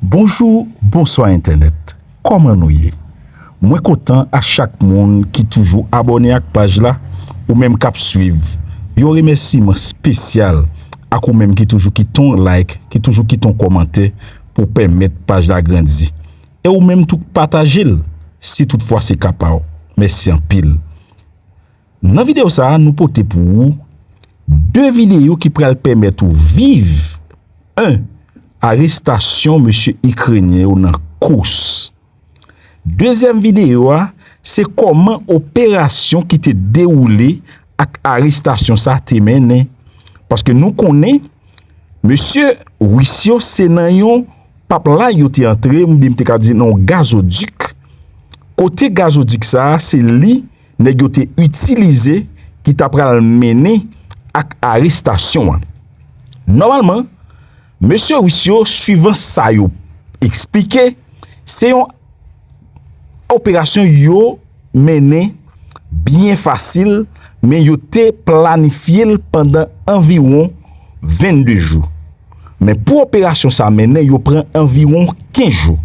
Bonjour, bonsoir Internet. Comment nous y est? Moi content à chaque monde qui toujours abonné à la page là ou même cap suivre. Yo remerciement spécial à vous même qui toujours qui ton like, qui toujours qui ton commentaire pour permettre page la grandir. Et ou même tout partager si toutefois c'est capable. Merci en pile. Dans vidéo ça nous porter pour vous deux vidéos qui pourraient permettre de vivre. Un, arrestation monsieur ukrainien dans course. Deuxième vidéo, c'est comment opération qui te déroulée avec arrestation ça te mené. Parce que nous connaissons monsieur Wissio c'est nan yon papa là yo te entré m'bim te ka di non gazoduc. Côté gazoduc ça c'est li nèg yo te utilisé qui t'a pral mené ak arrestation. Normalement monsieur Wissio suivant ça yo expliqué c'est une opération yo mené bien facile mais yo te planifié pendant environ 22 jours. Mais pour opération ça mené yo prend environ 15 jours.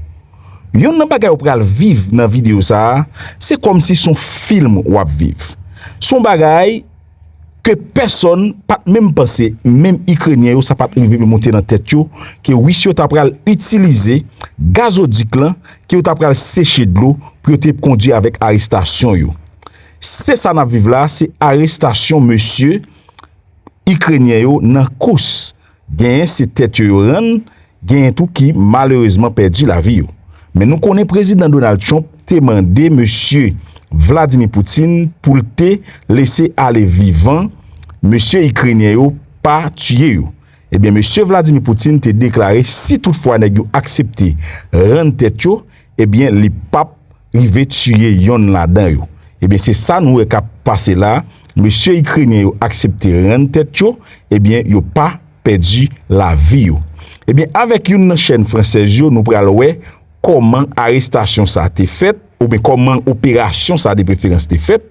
Yon nan bagay ou pral vivre dans vidéo ça, c'est comme si son film ou ap vivre. Son bagay que personne pas même penser, même ukrainien yo ça pas arrivé monter dans tête yo que Wissio t'a pral utiliser gazoduc là qui t'a pral sécher de l'eau pour te conduire avec arrestation yo. C'est ça n'a vivre là, c'est arrestation monsieur ukrainien yo dans course. Gen c'est tête yo ran, gen tout qui malheureusement perdu la vie yo. Mais nous connaissons président Donald Trump te mandé monsieur Vladimir Poutine pour te laisser aller vivant monsieur ukrainien yo pas tuer yo. Eh bien monsieur Vladimir Poutine te déclaré si toutefois nèg yo accepté rendre tête yo, eh bien li pap rive tuer yon là-dedans yo. Eh bien c'est ça nous est passé là, monsieur ukrainien yo accepté rendre tête yo, eh bien yo pas perdu la vie yo. Eh bien avec une chaîne française yo nous pral wè comment arrestation ça a été faite ou bien comment opération ça de préférence été faite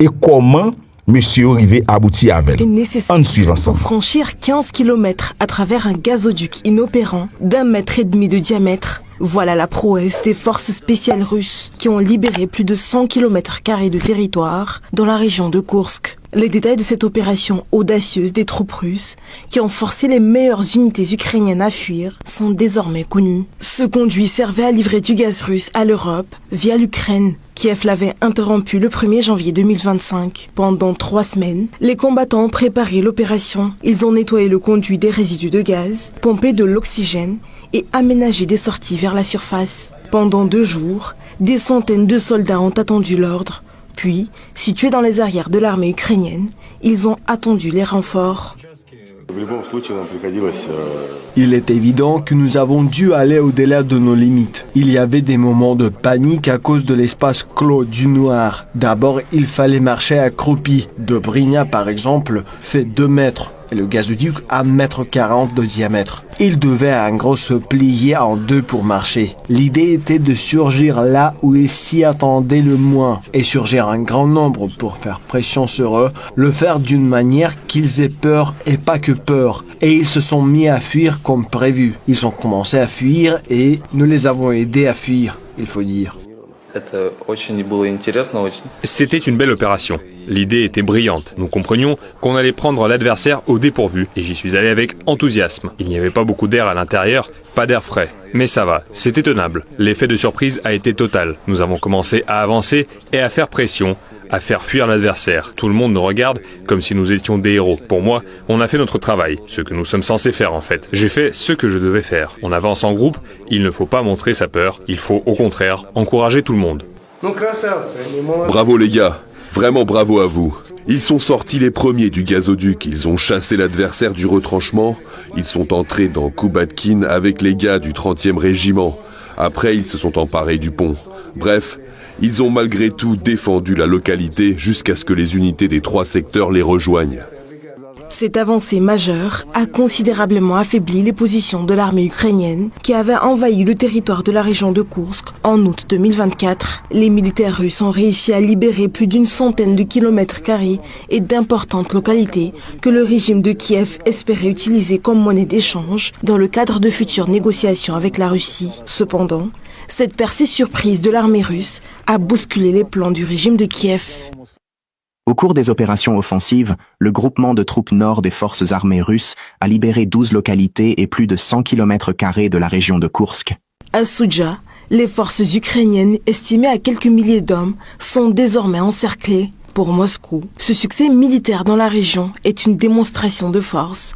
et comment monsieur arrivé abouti avec. En suivant ça. Pour franchir 15 km à travers un gazoduc inopérant d'1,5 mètre de diamètre, voilà la prouesse des forces spéciales russes qui ont libéré plus de 100 km² de territoire dans la région de Koursk. Les détails de cette opération audacieuse des troupes russes qui ont forcé les meilleures unités ukrainiennes à fuir sont désormais connus. Ce conduit servait à livrer du gaz russe à l'Europe via l'Ukraine. Kiev l'avait interrompu le 1er janvier 2025. Pendant 3 semaines, les combattants ont préparé l'opération. Ils ont nettoyé le conduit des résidus de gaz, pompé de l'oxygène et aménagé des sorties vers la surface. Pendant 2 jours, des centaines de soldats ont attendu l'ordre. Puis, situés dans les arrières de l'armée ukrainienne, ils ont attendu les renforts. Il est évident que nous avons dû aller au-delà de nos limites. Il y avait des moments de panique à cause de l'espace clos du noir. D'abord, il fallait marcher accroupi. Dobrynia, par exemple, fait 2 mètres. Et le gazoduc a 1,40 m de diamètre. Il devait en gros se plier en 2 pour marcher. L'idée était de surgir là où ils s'y attendaient le moins et surgir un grand nombre pour faire pression sur eux, le faire d'une manière qu'ils aient peur et pas que peur. Et ils se sont mis à fuir comme prévu. Ils ont commencé à fuir et nous les avons aidés à fuir, il faut dire. C'était une belle opération. L'idée était brillante. Nous comprenions qu'on allait prendre l'adversaire au dépourvu et j'y suis allé avec enthousiasme. Il n'y avait pas beaucoup d'air à l'intérieur, pas d'air frais. Mais ça va, c'était tenable. L'effet de surprise a été total. Nous avons commencé à avancer et à faire pression, à faire fuir l'adversaire. Tout le monde nous regarde comme si nous étions des héros. Pour moi, on a fait notre travail, ce que nous sommes censés faire en fait. J'ai fait ce que je devais faire. On avance en groupe, il ne faut pas montrer sa peur, il faut au contraire encourager tout le monde. Bravo les gars, vraiment bravo à vous. Ils sont sortis les premiers du gazoduc, ils ont chassé l'adversaire du retranchement, ils sont entrés dans Kubatkin avec les gars du 30e régiment. Après, ils se sont emparés du pont. Bref, ils ont malgré tout défendu la localité jusqu'à ce que les unités des 3 secteurs les rejoignent. Cette avancée majeure a considérablement affaibli les positions de l'armée ukrainienne qui avait envahi le territoire de la région de Koursk en août 2024. Les militaires russes ont réussi à libérer plus d'une centaine de kilomètres carrés et d'importantes localités que le régime de Kiev espérait utiliser comme monnaie d'échange dans le cadre de futures négociations avec la Russie. Cependant, cette percée surprise de l'armée russe a bousculé les plans du régime de Kiev. Au cours des opérations offensives, le groupement de troupes nord des forces armées russes a libéré 12 localités et plus de 100 km² de la région de Koursk. À Soudja, les forces ukrainiennes, estimées à quelques milliers d'hommes, sont désormais encerclées. Pour Moscou, ce succès militaire dans la région est une démonstration de force,